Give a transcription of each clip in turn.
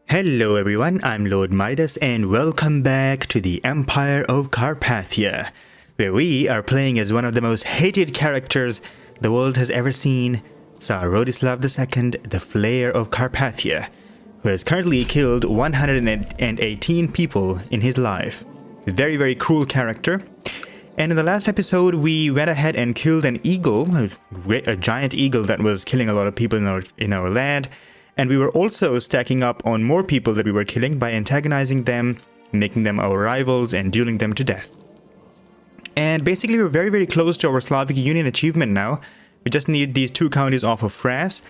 Hello everyone, I'm LordMidas and welcome back to the Empire of Carpathia, where we are playing as one of the most hated characters the world has ever seen, Tsar Rodislav II, the Flayer of Carpathia, who has currently killed 118 people in his life. A very, very cruel character. And in the last episode, we went ahead and killed an eagle, a giant eagle that was killing a lot of people in our land. And we were also stacking up on more people that we were killing by antagonizing them, making them our rivals, and dueling them to death. And basically, we're very, very close to our Slavic Union achievement now. We just need these two counties off of France.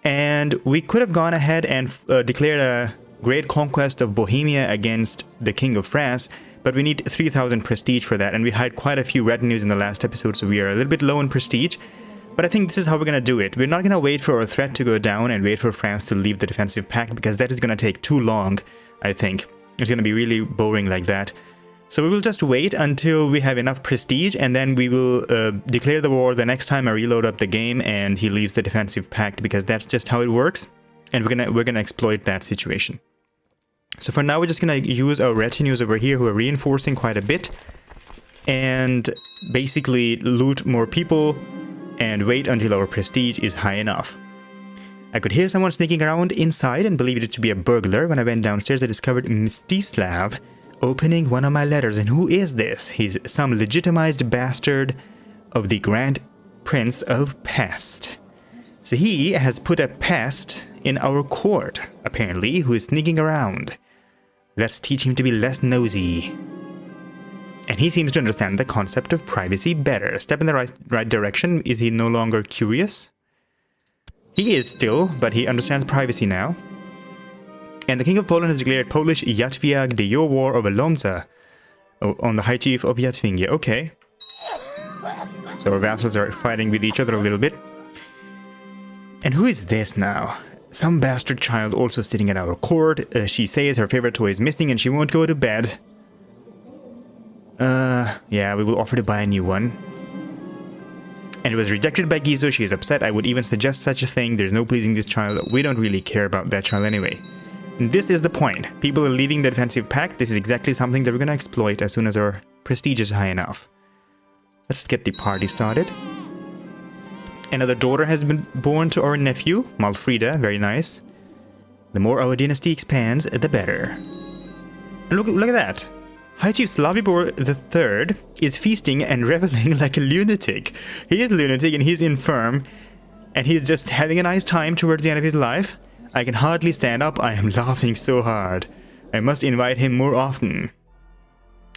And we could have gone ahead and declared a great conquest of Bohemia against the King of France. But we need 3,000 prestige for that. And we had quite a few retinues in the last episode, so we are a little bit low in prestige. But I think this is how we're going to do it. We're not going to wait for our threat to go down and wait for France to leave the defensive pact, because that is going to take too long, I think. It's going to be really boring like that. So we will just wait until we have enough prestige, and then we will declare the war the next time I reload up the game and he leaves the defensive pact, because that's just how it works. And we're gonna exploit that situation. So for now, we're just going to use our retinues over here who are reinforcing quite a bit. And basically loot more people and wait until our prestige is high enough. I could hear someone sneaking around inside and believed it to be a burglar. When I went downstairs, I discovered Mstislav opening one of my letters. And who is this? He's some legitimized bastard of the Grand Prince of Pest. So he has put a pest in our court, apparently, who is sneaking around. Let's teach him to be less nosy. And he seems to understand the concept of privacy better. Step in the right direction. Is he no longer curious? He is still, but he understands privacy now. And the King of Poland has declared Polish Yatwiag the Yo War over Lomza on the High Chief of Yatvingia. Okay. So our vassals are fighting with each other a little bit. And who is this now? Some bastard child also sitting at our court. She says her favorite toy is missing and she won't go to bed. Yeah, we will offer to buy a new one. And it was rejected by Gizo. She is upset. I would even suggest such a thing. There's no pleasing this child. We don't really care about that child anyway. And this is the point. People are leaving the defensive pact. This is exactly something that we're going to exploit as soon as our prestige is high enough. Let's get the party started. Another daughter has been born to our nephew, Malfrida. Very nice. The more our dynasty expands, the better. And look at that. High Chief Slavibor III is feasting and reveling like a lunatic. He is lunatic and he's infirm. And he's just having a nice time towards the end of his life. I can hardly stand up. I am laughing so hard. I must invite him more often.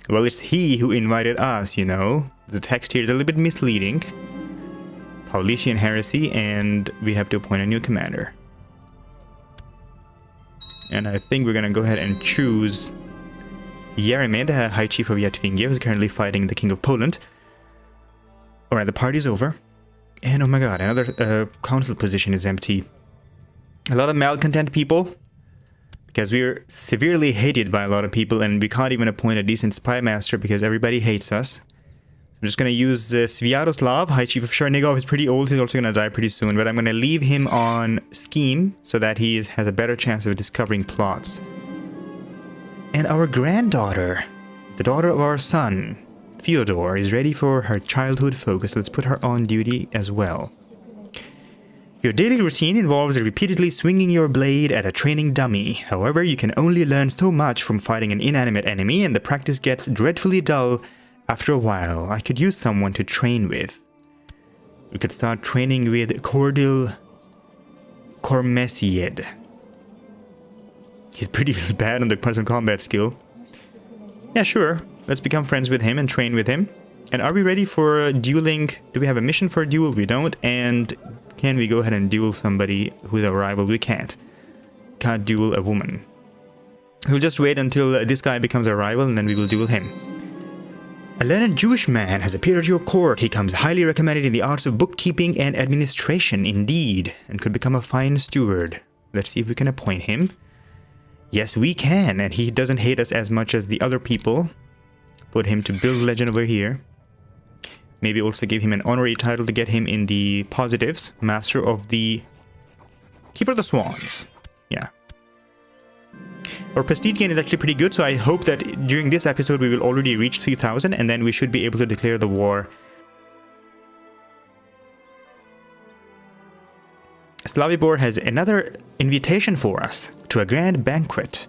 Well, it's he who invited us, you know. The text here is a little bit misleading. Paulician heresy, and we have to appoint a new commander. And I think we're going to go ahead and choose Yeremy, the High Chief of Yatvingia, who's currently fighting the King of Poland. Alright, the party's over. And oh my god, another council position is empty. A lot of malcontent people, because we're severely hated by a lot of people, and we can't even appoint a decent spy master because everybody hates us. I'm just going to use Sviatoslav, High Chief of Chernigov. He's pretty old, he's also going to die pretty soon, but I'm going to leave him on Scheme so that he has a better chance of discovering plots. And our granddaughter, the daughter of our son, Fyodor, is ready for her childhood focus. Let's put her on duty as well. Your daily routine involves repeatedly swinging your blade at a training dummy. However, you can only learn so much from fighting an inanimate enemy, and the practice gets dreadfully dull after a while. I could use someone to train with. We could start training with Cordil Kormesied. He's pretty bad on the personal combat skill. Yeah, sure. Let's become friends with him and train with him. And are we ready for dueling? Do we have a mission for a duel? We don't. And can we go ahead and duel somebody who's our rival? We can't. Can't duel a woman. We'll just wait until this guy becomes our rival and then we will duel him. A learned Jewish man has appeared at your court. He comes highly recommended in the arts of bookkeeping and administration, indeed, and could become a fine steward. Let's see if we can appoint him. Yes, we can, and he doesn't hate us as much as the other people. Put him to build legend over here. Maybe also give him an honorary title to get him in the positives. Master of the Keeper of the Swans. Yeah. Our prestige gain is actually pretty good, so I hope that during this episode we will already reach 3000, and then we should be able to declare the war. Slavibor has another invitation for us to a grand banquet.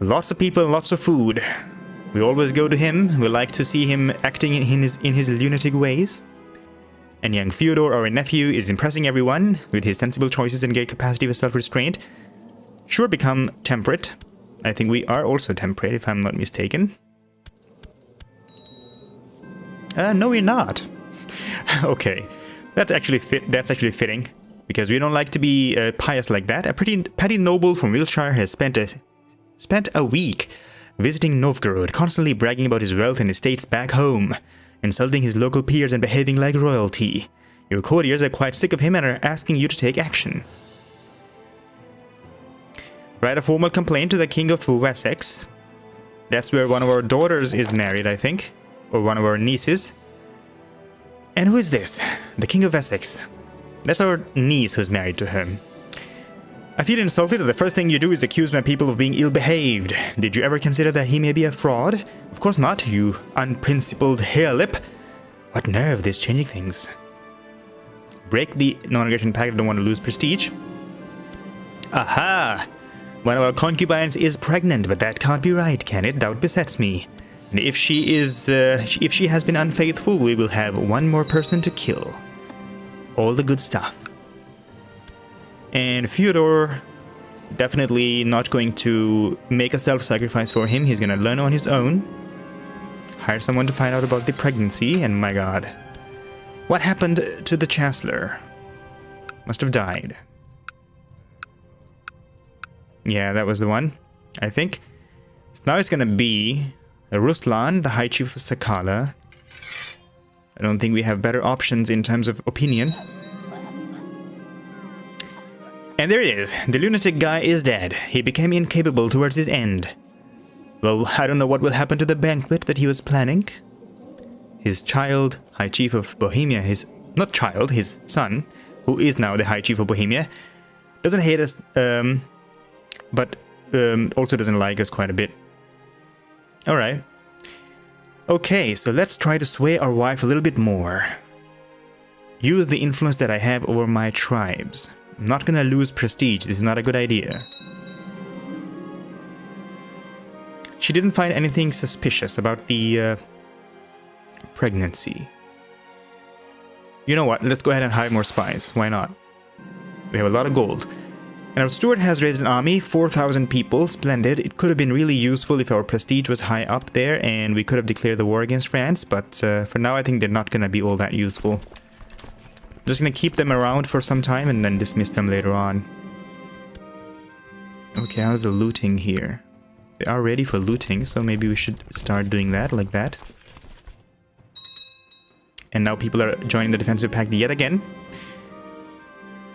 Lots of people, lots of food. We always go to him. We like to see him acting in his lunatic ways. And young Fyodor, our nephew, is impressing everyone with his sensible choices and great capacity for self-restraint. Sure, become temperate. I think we are also temperate, if I'm not mistaken. No, we're not. Okay. That's actually fitting, because we don't like to be pious like that. A petty noble from Wiltshire has spent a week visiting Novgorod, constantly bragging about his wealth and estates back home, insulting his local peers and behaving like royalty. Your courtiers are quite sick of him and are asking you to take action. Write a formal complaint to the King of Wessex. That's where one of our daughters is married, I think, or one of our nieces. And who is this? The King of Essex. That's our niece who's married to him. I feel insulted that the first thing you do is accuse my people of being ill-behaved. Did you ever consider that he may be a fraud? Of course not, you unprincipled hairlip. What nerve, this changing things. Break the non-aggression pact, I don't want to lose prestige. Aha! One of our concubines is pregnant, but that can't be right, can it? Doubt besets me. And if she has been unfaithful, we will have one more person to kill. All the good stuff. And Fyodor, definitely not going to make a self-sacrifice for him. He's gonna learn on his own. Hire someone to find out about the pregnancy, and my god. What happened to the Chancellor? Must have died. Yeah, that was the one, I think. So now it's gonna be Ruslan, the High Chief of Sakala. I don't think we have better options in terms of opinion. And there it is. The lunatic guy is dead. He became incapable towards his end. Well, I don't know what will happen to the banquet that he was planning. His child, High Chief of Bohemia, his son, who is now the High Chief of Bohemia, doesn't hate us, but also doesn't like us quite a bit. Alright. Okay, so let's try to sway our wife a little bit more. Use the influence that I have over my tribes. I'm not gonna lose prestige, this is not a good idea. She didn't find anything suspicious about the pregnancy. You know what, let's go ahead and hire more spies, why not? We have a lot of gold. And our steward has raised an army, 4,000 people, splendid. It could have been really useful if our prestige was high up there and we could have declared the war against France, but for now I think they're not gonna be all that useful. Just gonna keep them around for some time and then dismiss them later on. Okay, how's the looting here? They are ready for looting, so maybe we should start doing that, like that. And now people are joining the defensive pact yet again.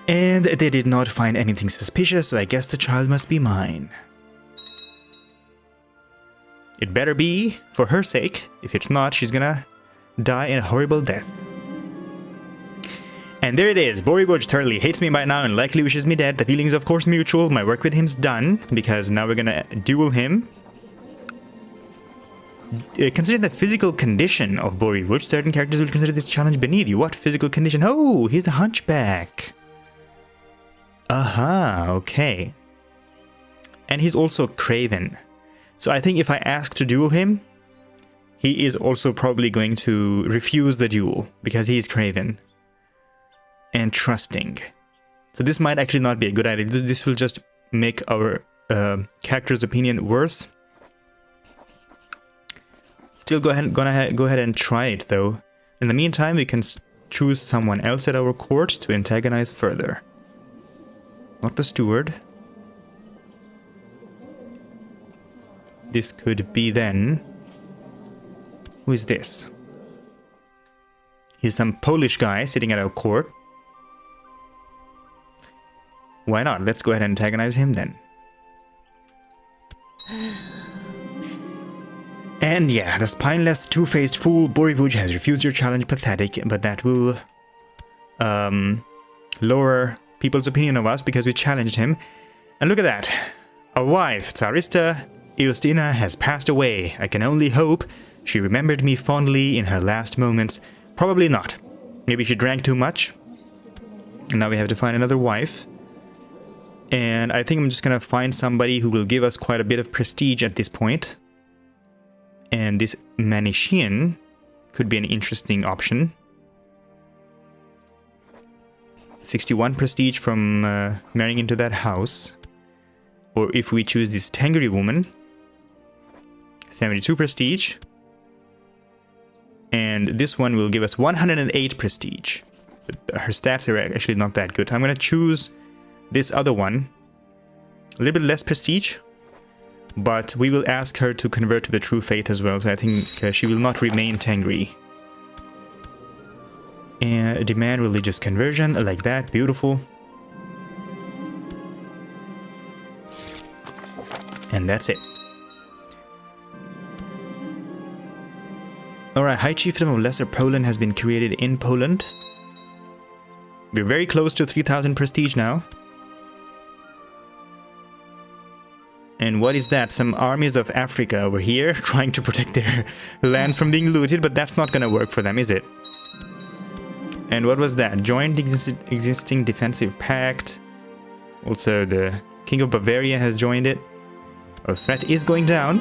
And they did not find anything suspicious, so I guess the child must be mine. It better be, for her sake. If it's not, she's gonna die in a horrible death. And there it is. Borivoj thoroughly hates me by now and likely wishes me dead. The feeling is of course mutual. My work with him's done, because now we're gonna duel him. Considering the physical condition of Borivoj, certain characters will consider this challenge beneath you. What physical condition? Oh, he's a hunchback. Aha, okay. And he's also craven. So I think if I ask to duel him, he is also probably going to refuse the duel, because he is craven. And trusting. So this might actually not be a good idea. This will just make our character's opinion worse. Still go ahead and try it though. In the meantime, we can choose someone else at our court to antagonize further. Not the steward. This could be then... Who is this? He's some Polish guy sitting at our court. Why not? Let's go ahead and antagonize him then. And yeah, the spineless, two-faced fool Borivoj has refused your challenge. Pathetic, but that will lower people's opinion of us because we challenged him. And look at that. Our wife, Tsarista Eustina, has passed away. I can only hope she remembered me fondly in her last moments. Probably not. Maybe she drank too much. And now we have to find another wife. And I think I'm just gonna find somebody who will give us quite a bit of prestige at this point. And this Manishian could be an interesting option. 61 prestige from marrying into that house. Or if we choose this Tengri woman, 72 prestige. And this one will give us 108 prestige. But her stats are actually not that good. I'm going to choose this other one. A little bit less prestige. But we will ask her to convert to the true faith as well. So I think she will not remain Tengri. And demand religious conversion, like that. Beautiful. And that's it. Alright, High Chieftain of Lesser Poland has been created in Poland. We're very close to 3000 prestige now. And what is that? Some armies of Africa over here trying to protect their land from being looted, but that's not gonna work for them, is it? And what was that? Joined the existing defensive pact. Also, the King of Bavaria has joined it. Our threat is going down.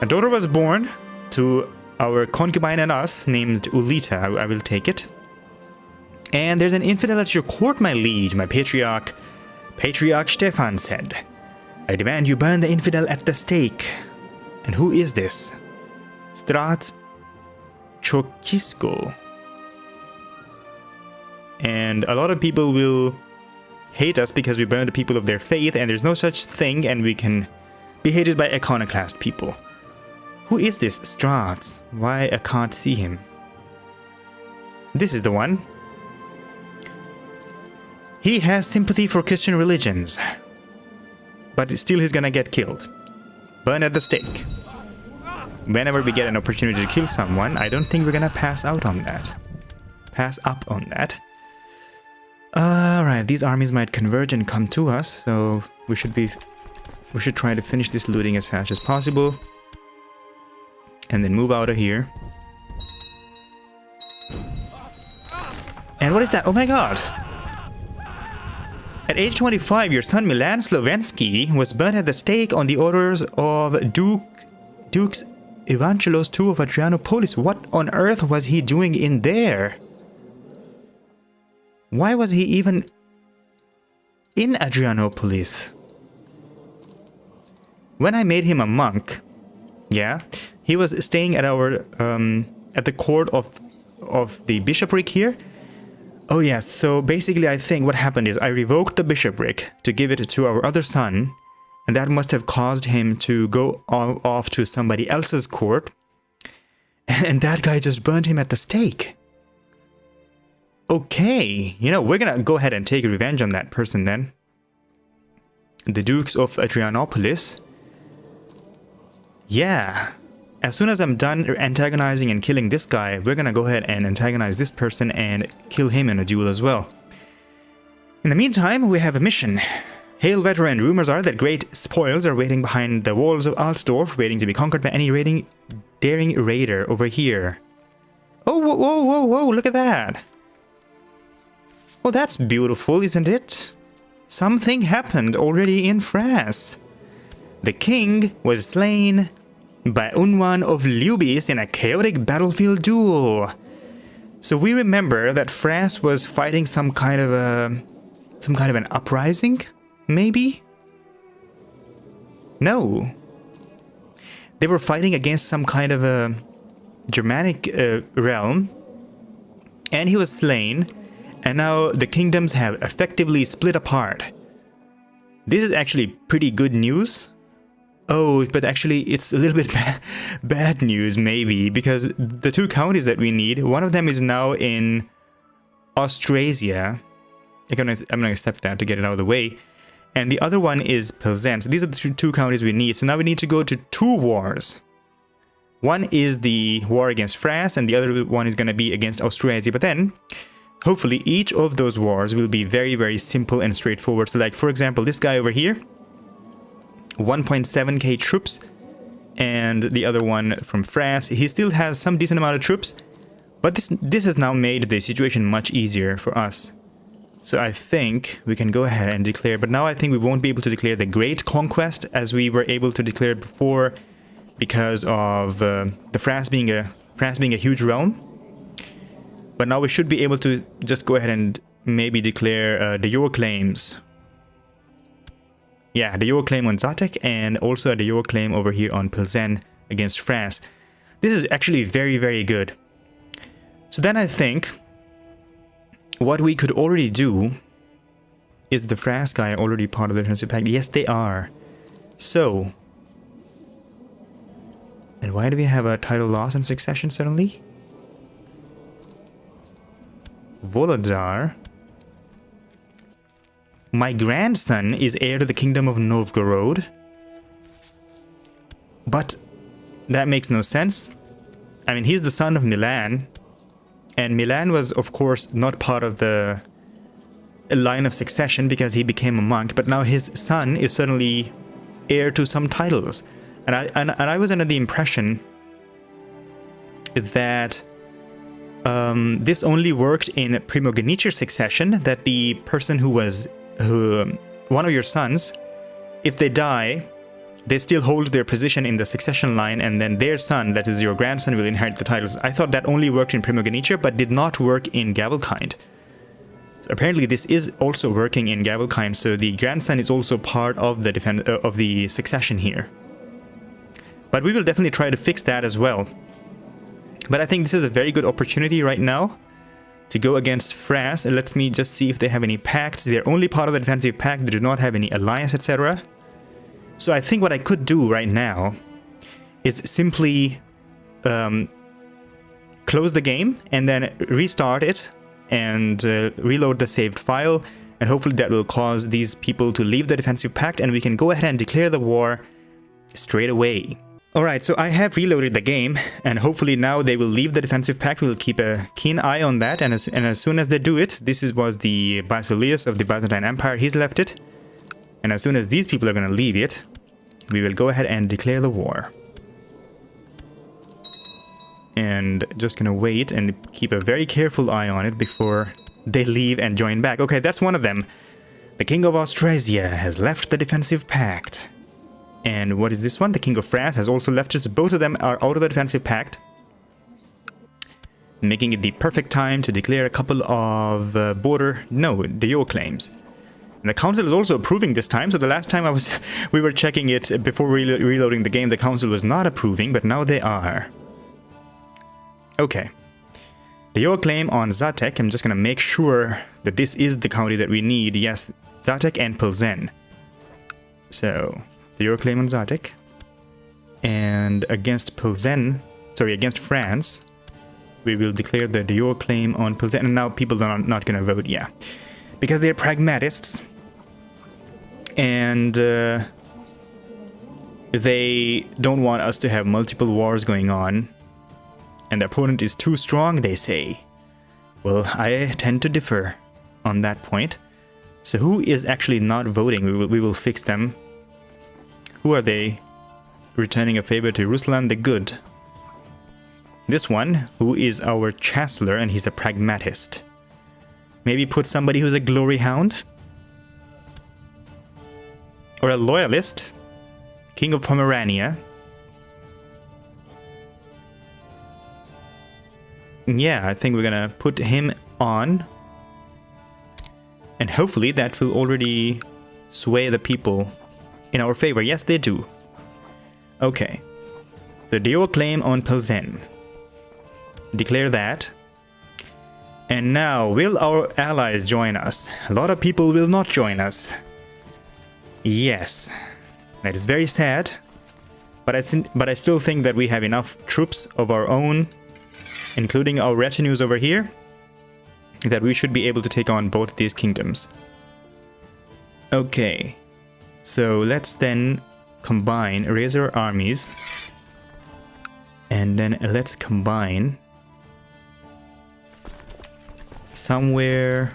A daughter was born to our concubine and us, named Ulita. I will take it. And there's an infidel at your court, my liege, my patriarch. Patriarch Stefan said. I demand you burn the infidel at the stake. And who is this? Strat Chokisko. And a lot of people will hate us because we burn the people of their faith, and there's no such thing, and we can be hated by iconoclast people. Who is this Strat? Why I can't see him? This is the one. He has sympathy for Christian religions, but still he's gonna get killed. Burn at the stake. Whenever we get an opportunity to kill someone, I don't think we're gonna pass out on that. Pass up on that. Alright, these armies might converge and come to us, so we should try to finish this looting as fast as possible. And then move out of here. And what is that? Oh my god! At age 25, your son Milan Slovensky was burned at the stake on the orders of Dukes Evangelos II of Adrianopolis. What on earth was he doing in there? Why was he even in Adrianopolis? When I made him a monk, yeah, he was staying at our at the court of the bishopric here. Oh yes, so basically I think what happened is I revoked the bishopric to give it to our other son, and that must have caused him to go off to somebody else's court, and that guy just burned him at the stake. Okay, you know, we're gonna go ahead and take revenge on that person then. The Dukes of Adrianopolis. Yeah. As soon as I'm done antagonizing and killing this guy, we're gonna go ahead and antagonize this person and kill him in a duel as well. In the meantime, we have a mission. Hail veteran, rumors are that great spoils are waiting behind the walls of Altdorf, waiting to be conquered by any daring raider over here. Oh, whoa, whoa, whoa, whoa, look at that. Oh, that's beautiful, isn't it? Something happened already in France. The king was slain by Unwan of Lubis in a chaotic battlefield duel. So we remember that France was fighting some kind of an uprising, maybe? No. They were fighting against some kind of a Germanic realm, and he was slain. And now the kingdoms have effectively split apart. This is actually pretty good news. Oh, but actually it's a little bit bad news maybe, because the two counties that we need, one of them is now in Austrasia. I'm gonna step down to get it out of the way. And the other one is Pilsen. So these are the two counties we need. So now we need to go to two wars. One is the war against France, and the other one is gonna be against Austrasia. But then hopefully each of those wars will be very, very simple and straightforward. So like, for example, this guy over here, 1.7k troops, and the other one from France. He still has some decent amount of troops, but this has now made the situation much easier for us. So I think we can go ahead and declare, but now I think we won't be able to declare the Great Conquest as we were able to declare before because of the France being a huge realm. But now we should be able to just go ahead and maybe declare de jure claims. Yeah, de jure claim on Zatek and also a de jure claim over here on Pilsen against France. This is actually very, very good. So then I think what we could already do is the Russkaya already part of the defensive pact? Yes, they are. So, and why do we have a title loss and succession suddenly? Volodar. My grandson is heir to the kingdom of Novgorod. But that makes no sense. I mean, he's the son of Milan. And Milan was, of course, not part of the line of succession because he became a monk. But now his son is suddenly heir to some titles. And I was under the impression that this only worked in primogeniture succession, that the person one of your sons, if they die, they still hold their position in the succession line, and then their son, that is your grandson, will inherit the titles. I thought that only worked in primogeniture, but did not work in Gavelkind. So apparently this is also working in Gavelkind, so the grandson is also part of the succession here. But we will definitely try to fix that as well. But I think this is a very good opportunity right now to go against France. And let me just see if they have any pacts. They're only part of the defensive pact. They do not have any alliance, etc. So I think what I could do right now is simply close the game and then restart it and reload the saved file. And hopefully that will cause these people to leave the defensive pact and we can go ahead and declare the war straight away. Alright, so I have reloaded the game, and hopefully now they will leave the defensive pact. We'll keep a keen eye on that, and as soon as they do it, was the Basileus of the Byzantine Empire, he's left it. And as soon as these people are going to leave it, we will go ahead and declare the war. And just going to wait and keep a very careful eye on it before they leave and join back. Okay, that's one of them. The King of Austrasia has left the defensive pact. And what is this one? The King of France has also left us. Both of them are out of the defensive pact, making it the perfect time to declare a couple of de jure claims. And the council is also approving this time. So the last time we were checking it before reloading the game, the council was not approving, but now they are. Okay. De jure claim on Zatek. I'm just going to make sure that this is the county that we need. Yes, Zatek and Pilsen. So de jure claim on Zatek, and against against France, we will declare the de jure claim on Pilsen. And now people are not going to vote, yeah, because they're pragmatists, and they don't want us to have multiple wars going on, and the opponent is too strong, they say. Well, I tend to differ on that point. So who is actually not voting? We will fix them. Who are they? Returning a favor to Ruslan the Good. This one, who is our chancellor, and he's a pragmatist. Maybe put somebody who's a glory hound? Or a loyalist? King of Pomerania. Yeah, I think we're gonna put him on. And hopefully that will already sway the people in our favor. Yes, they do. Okay. So de jure claim on Pilsen. Declare that. And now, will our allies join us? A lot of people will not join us. Yes. That is very sad. But I still think that we have enough troops of our own, including our retinues over here, that we should be able to take on both these kingdoms. Okay. So let's then raise our armies, and then let's combine somewhere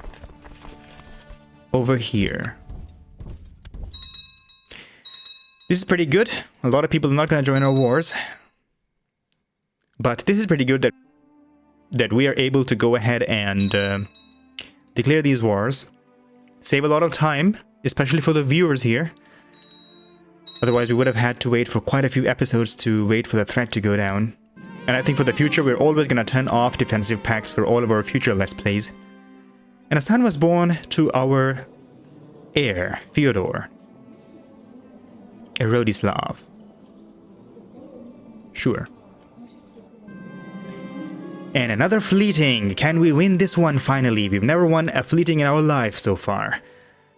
over here. This is pretty good. A lot of people are not going to join our wars. But this is pretty good that we are able to go ahead and declare these wars. Save a lot of time, especially for the viewers here. Otherwise, we would have had to wait for quite a few episodes to wait for the threat to go down. And I think for the future, we're always going to turn off defensive pacts for all of our future Let's Plays. And a son was born to our heir, Fyodor. A Rodislav. Sure. And another fleeting. Can we win this one finally? We've never won a fleeting in our life so far.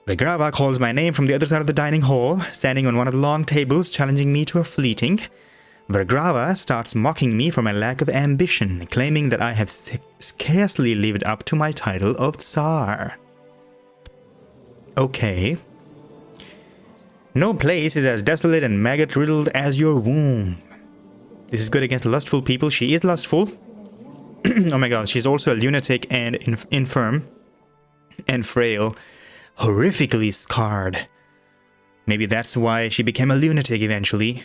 Vegrava calls my name from the other side of the dining hall, standing on one of the long tables, challenging me to a fleeting. Vegrava starts mocking me for my lack of ambition, claiming that I have scarcely lived up to my title of Tsar. Okay. No place is as desolate and maggot-riddled as your womb. This is good against lustful people. She is lustful. Oh my god, she's also a lunatic and infirm and frail. Horrifically scarred. Maybe that's why she became a lunatic eventually.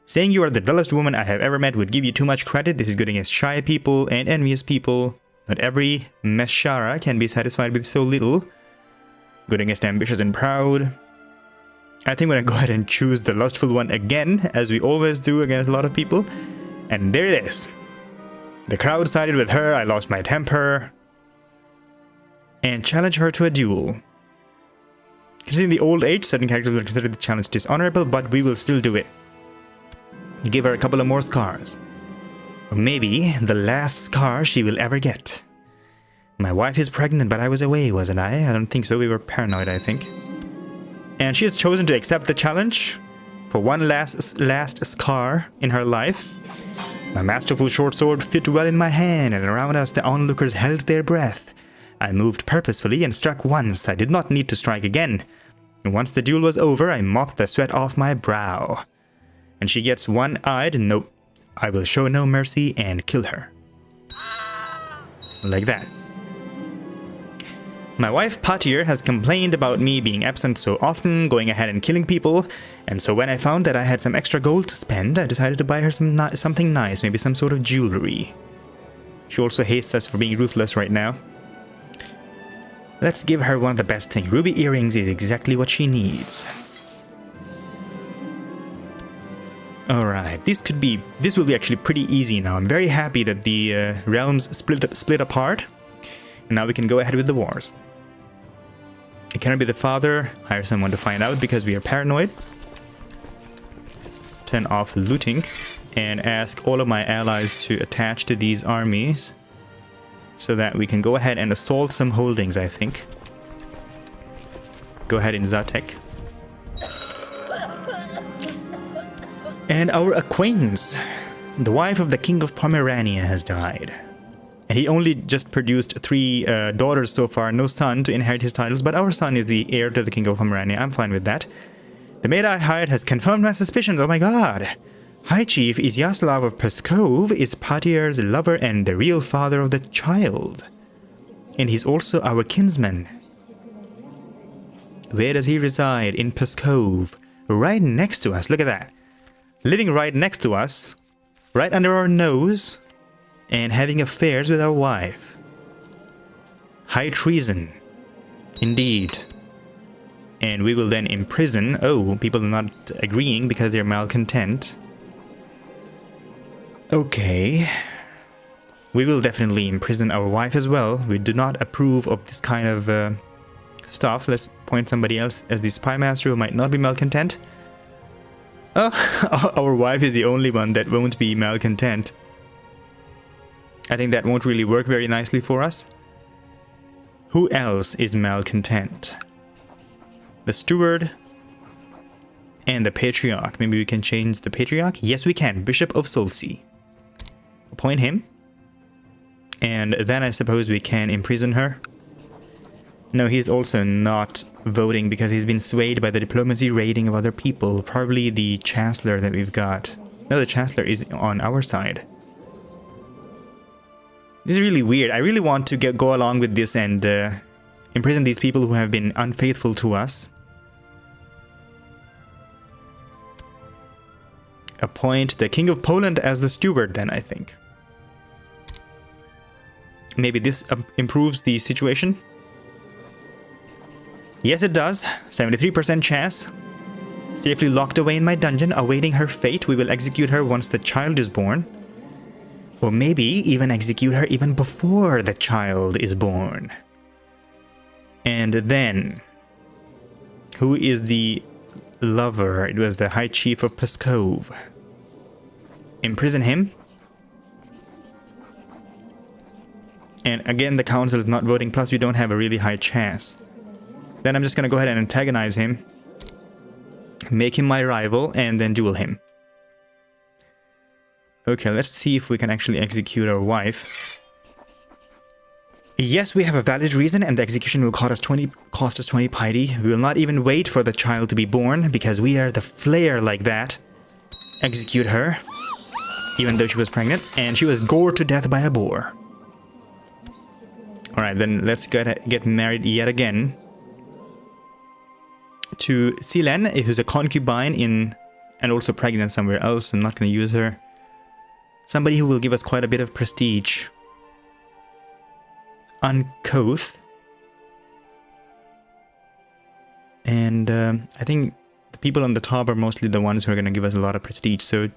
Saying you are the dullest woman I have ever met would give you too much credit. This is good against shy people and envious people. Not every Meshara can be satisfied with so little. Good against ambitious and proud. I think I'm gonna go ahead and choose the lustful one again, as we always do against a lot of people. And there it is. The crowd sided with her, I lost my temper. And challenge her to a duel. Considering the old age, certain characters will consider the challenge dishonorable, but we will still do it. Give her a couple of more scars. Or maybe the last scar she will ever get. My wife is pregnant, but I was away, wasn't I? I don't think so. We were paranoid, I think. And she has chosen to accept the challenge for one last scar in her life. My masterful short sword fit well in my hand, and around us the onlookers held their breath. I moved purposefully and struck once. I did not need to strike again. And once the duel was over, I mopped the sweat off my brow. And she gets one-eyed. Nope. I will show no mercy and kill her. Like that. My wife Patir has complained about me being absent so often, going ahead and killing people, and so when I found that I had some extra gold to spend, I decided to buy her something nice, maybe some sort of jewelry. She also hates us for being ruthless right now. Let's give her one of the best things. Ruby earrings is exactly what she needs. Alright, this will be actually pretty easy now. I'm very happy that the realms split apart. And now we can go ahead with the wars. It cannot be the father. Hire someone to find out because we are paranoid. Turn off looting. And ask all of my allies to attach to these armies. So that we can go ahead and assault some holdings, I think. Go ahead in Zatek. And our acquaintance. The wife of the King of Pomerania has died. And he only just produced 3 daughters so far, no son to inherit his titles, but our son is the heir to the King of Pomerania. I'm fine with that. The maid I hired has confirmed my suspicions. Oh my god. High Chief Izyaslav of Pskov is Patir's lover and the real father of the child. And he's also our kinsman. Where does he reside? In Pskov. Right next to us. Look at that. Living right next to us. Right under our nose. And having affairs with our wife. High treason. Indeed. And we will then imprison... Oh, people are not agreeing because they're malcontent. Okay. We will definitely imprison our wife as well. We do not approve of this kind of stuff. Let's appoint somebody else as the spy master who might not be malcontent. Oh, our wife is the only one that won't be malcontent. I think that won't really work very nicely for us. Who else is malcontent? The steward and the patriarch. Maybe we can change the patriarch? Yes, we can. Bishop of Solsi. Appoint him. And then I suppose we can imprison her. No, he's also not voting because he's been swayed by the diplomacy rating of other people. Probably the chancellor that we've got. No, the chancellor is on our side. This is really weird. I really want to go along with this and imprison these people who have been unfaithful to us. appoint the King of Poland as the steward then, I think. Maybe this improves the situation. Yes, it does. 73% chance. Safely locked away in my dungeon, awaiting her fate. We will execute her once the child is born. Or maybe even execute her even before the child is born. And then, who is the lover? It was the High Chief of Pskov. Imprison him. And again, the council is not voting, plus we don't have a really high chance. Then I'm just going to go ahead and antagonize him. Make him my rival, and then duel him. Okay, let's see if we can actually execute our wife. Yes, we have a valid reason, and the execution will cost us 20 piety. We will not even wait for the child to be born, because we are the flair like that. Execute her, even though she was pregnant, and she was gored to death by a boar. Alright, then let's get married yet again to Silen, who's a concubine in, and also pregnant somewhere else. I'm not going to use her. Somebody who will give us quite a bit of prestige. Unkoth. And I think the people on the top are mostly the ones who are going to give us a lot of prestige. So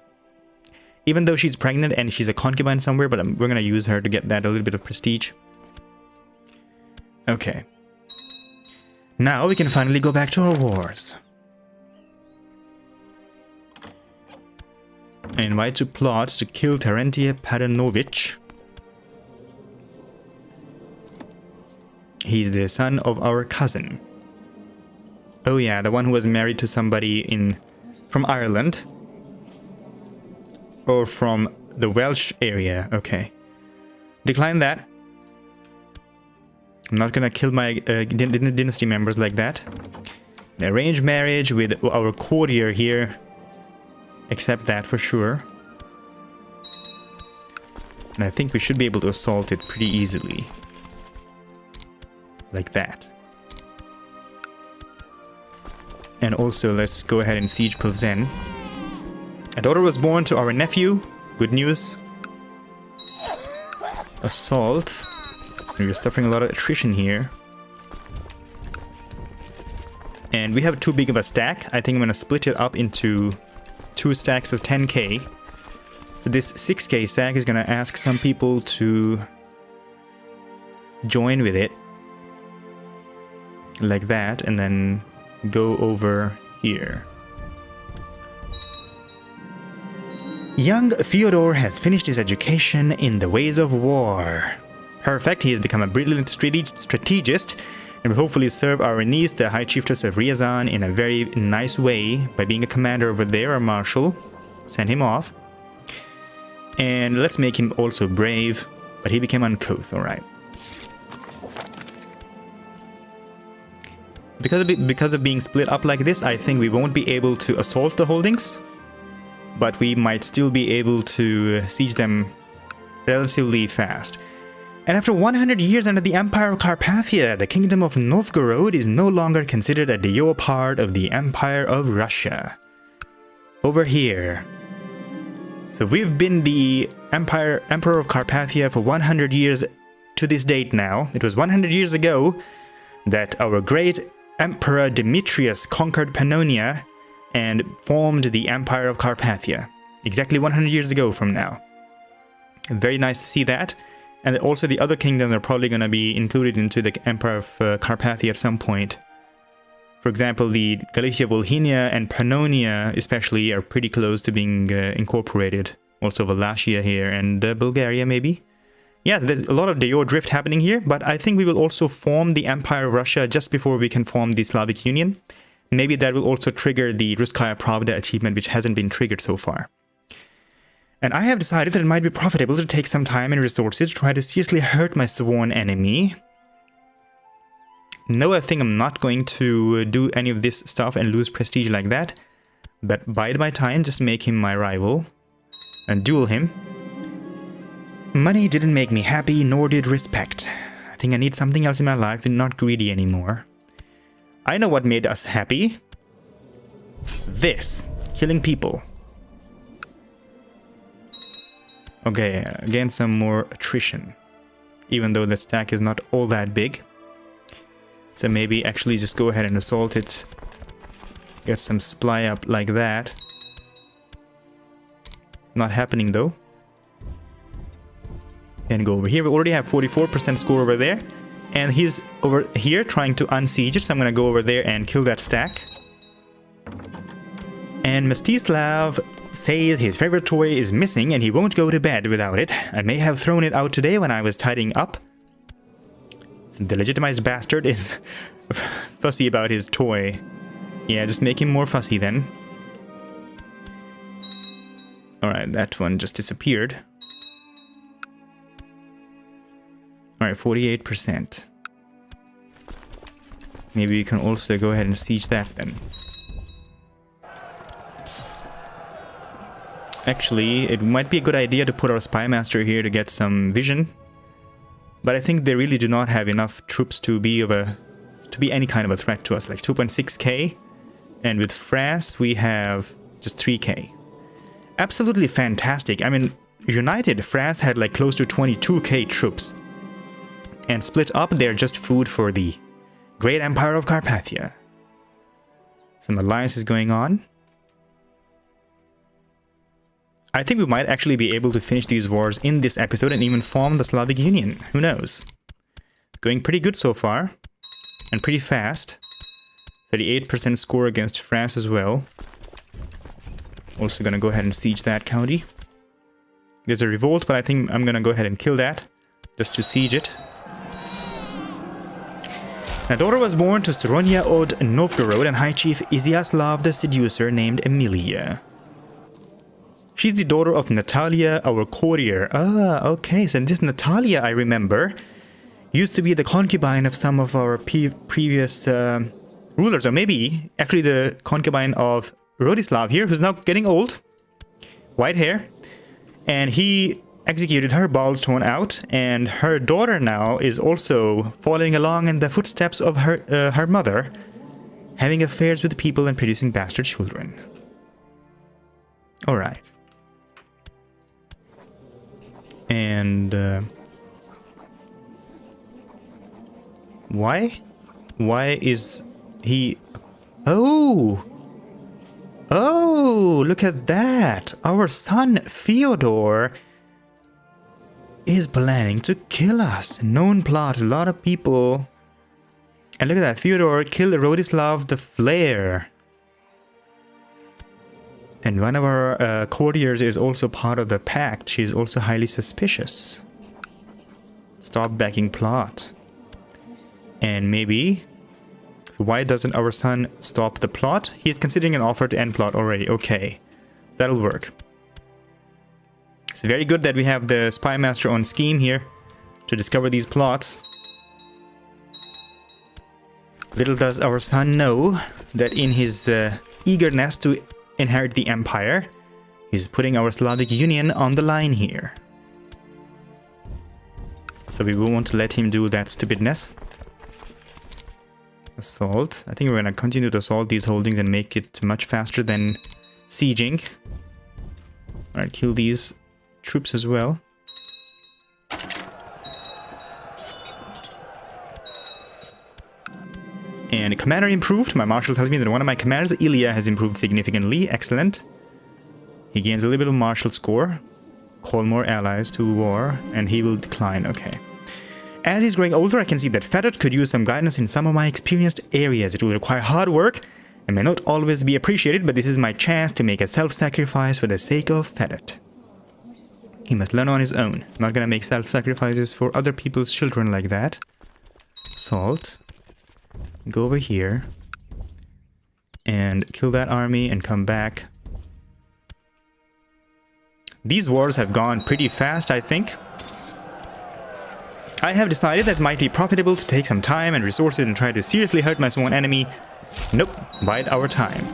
even though she's pregnant and she's a concubine somewhere, but we're going to use her to get that a little bit of prestige. Okay. Now we can finally go back to our wars. I invite to plot to kill Terentia Padanovich. He's the son of our cousin. Oh yeah, the one who was married to somebody from Ireland. Or from the Welsh area. Okay. Decline that. I'm not gonna kill my dynasty members like that. An arranged marriage with our courtier here. Accept that for sure. And I think we should be able to assault it pretty easily. Like that. And also let's go ahead and siege Pilsen. A daughter was born to our nephew. Good news. Assault. We're suffering a lot of attrition here. And we have too big of a stack. I think I'm going to split it up into 2 stacks of 10k. So this 6k stack is going to ask some people to join with it. Like that. And then go over here. Young Fyodor has finished his education in the ways of war. Perfect, he has become a brilliant strategist and will hopefully serve our niece, the High Chiefess of Ryazan, in a very nice way by being a commander over there, or marshal. Send him off. And let's make him also brave, but he became uncouth, alright. Because of being split up like this, I think we won't be able to assault the holdings, but we might still be able to siege them relatively fast. And after 100 years under the Empire of Carpathia, the Kingdom of Novgorod is no longer considered a de jure part of the Empire of Russia. Over here. So we've been the Emperor of Carpathia for 100 years to this date now. It was 100 years ago that our great Emperor Demetrius conquered Pannonia and formed the Empire of Carpathia. Exactly 100 years ago from now. Very nice to see that. And also the other kingdoms are probably going to be included into the Empire of Carpathia at some point. For example, the Galicia, Volhynia and Pannonia especially are pretty close to being incorporated. Also Wallachia here and Bulgaria maybe. Yeah, there's a lot of de jure drift happening here, but I think we will also form the Empire of Russia just before we can form the Slavic Union. Maybe that will also trigger the Russkaya Pravda achievement, which hasn't been triggered so far. And I have decided that it might be profitable to take some time and resources to try to seriously hurt my sworn enemy. No, I think I'm not going to do any of this stuff and lose prestige like that. But bide my time, just make him my rival. And duel him. Money didn't make me happy, nor did respect. I think I need something else in my life and not greedy anymore. I know what made us happy. This. Killing people. Okay, again some more attrition. Even though the stack is not all that big. So maybe actually just go ahead and assault it. Get some supply up like that. Not happening though. And go over here. We already have 44% score over there. And he's over here trying to unsiege it. So I'm going to go over there and kill that stack. And Mstislav says his favorite toy is missing and he won't go to bed without it. I may have thrown it out today when I was tidying up. So the legitimized bastard is fussy about his toy. Yeah, just make him more fussy then. Alright, that one just disappeared. Alright, 48%. Maybe we can also go ahead and siege that then. Actually, it might be a good idea to put our spy master here to get some vision. But I think they really do not have enough troops to be any kind of a threat to us. Like 2.6k. And with France, we have just 3k. Absolutely fantastic. I mean, united, France had like close to 22k troops. And split up, they're just food for the Great Empire of Carpathia. Some alliances going on. I think we might actually be able to finish these wars in this episode and even form the Slavic Union. Who knows? Going pretty good so far. And pretty fast. 38% score against France as well. Also gonna go ahead and siege that county. There's a revolt, but I think I'm gonna go ahead and kill that. Just to siege it. A daughter was born to Soronia od Novgorod and High Chief Iziaslav the Seducer named Emilia. She's the daughter of Natalia, our courtier. Ah, okay, so this Natalia, I remember, used to be the concubine of some of our previous rulers, or maybe actually the concubine of Rodislav here, who's now getting old. White hair. And he executed her, balls torn out, and her daughter now is also following along in the footsteps of her mother, having affairs with people and producing bastard children. Alright. And why is he... Oh, look at that. Our son Fyodor is planning to kill us. Known plot, a lot of people. And look at that, Fyodor killed Rodislav the Flare. And one of our courtiers is also part of the pact. She's also highly suspicious. Stop backing plot. And maybe... Why doesn't our son stop the plot? He's considering an offer to end plot already. Okay. That'll work. It's very good that we have the spy master on scheme here to discover these plots. Little does our son know that in his eagerness to inherit the empire, he's putting our Slavic Union on the line here. So we won't let him do that stupidness. Assault. I think we're gonna continue to assault these holdings and make it much faster than sieging. Alright, kill these troops as well. And commander improved. My marshal tells me that one of my commanders, Ilya, has improved significantly. Excellent. He gains a little bit of martial score. Call more allies to war, and he will decline. Okay. As he's growing older, I can see that Fedot could use some guidance in some of my experienced areas. It will require hard work and may not always be appreciated, but this is my chance to make a self-sacrifice for the sake of Fedot. He must learn on his own. I'm not gonna make self-sacrifices for other people's children like that. Assault. Go over here. And kill that army and come back. These wars have gone pretty fast, I think. I have decided that it might be profitable to take some time and resources and try to seriously hurt my sworn enemy. Nope, bide our time.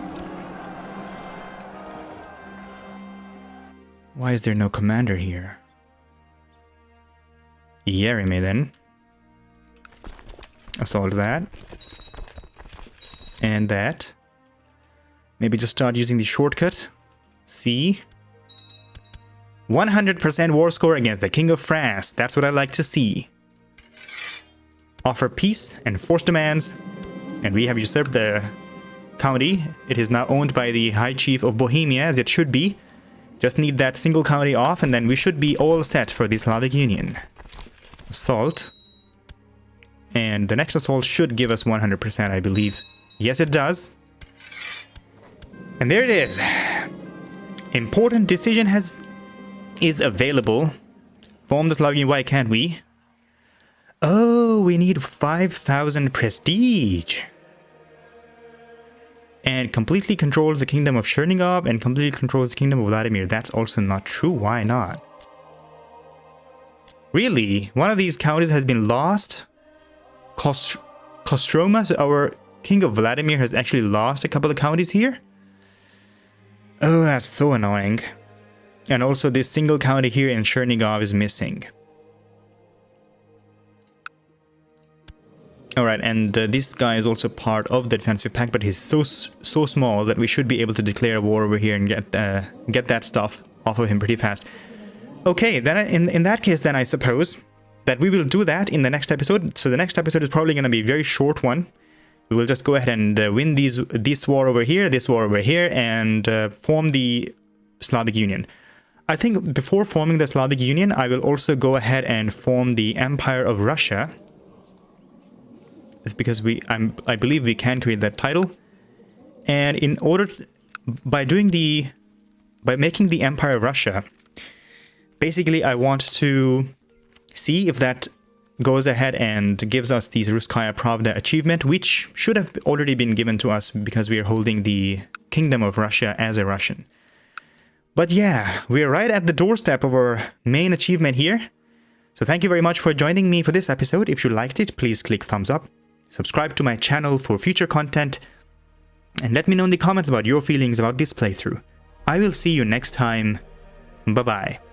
Why is there no commander here? Yerime then. Assault that. And that. Maybe just start using the shortcut. C. 100% war score against the King of France. That's what I like to see. Offer peace and force demands. And we have usurped the county. It is now owned by the High Chief of Bohemia, as it should be. Just need that single county off, and then we should be all set for the Slavic Union. Assault. And the next assault should give us 100%, I believe. Yes, it does. And there it is. Important decision is available. Form the Slavic Union. Why can't we? Oh, we need 5,000 prestige. And completely controls the kingdom of Chernigov and completely controls the kingdom of Vladimir. That's also not true. Why not? Really? One of these counties has been lost? Kostroma, so our king of Vladimir, has actually lost a couple of counties here? Oh, that's so annoying. And also this single county here in Chernigov is missing. Alright, and this guy is also part of the defensive pact, but he's so small that we should be able to declare war over here and get that stuff off of him pretty fast. Okay, then in that case, then I suppose that we will do that in the next episode. So the next episode is probably going to be a very short one. We will just go ahead and win this war over here, this war over here, and form the Slavic Union. I think before forming the Slavic Union, I will also go ahead and form the Empire of Russia. Because I believe we can create that title. And in order by making the Empire of Russia, basically I want to see if that goes ahead and gives us the Russkaya Pravda achievement, which should have already been given to us because we are holding the Kingdom of Russia as a Russian. But yeah, we're right at the doorstep of our main achievement here. So thank you very much for joining me for this episode. If you liked it, please click thumbs up. Subscribe to my channel for future content, and let me know in the comments about your feelings about this playthrough. I will see you next time. Bye bye.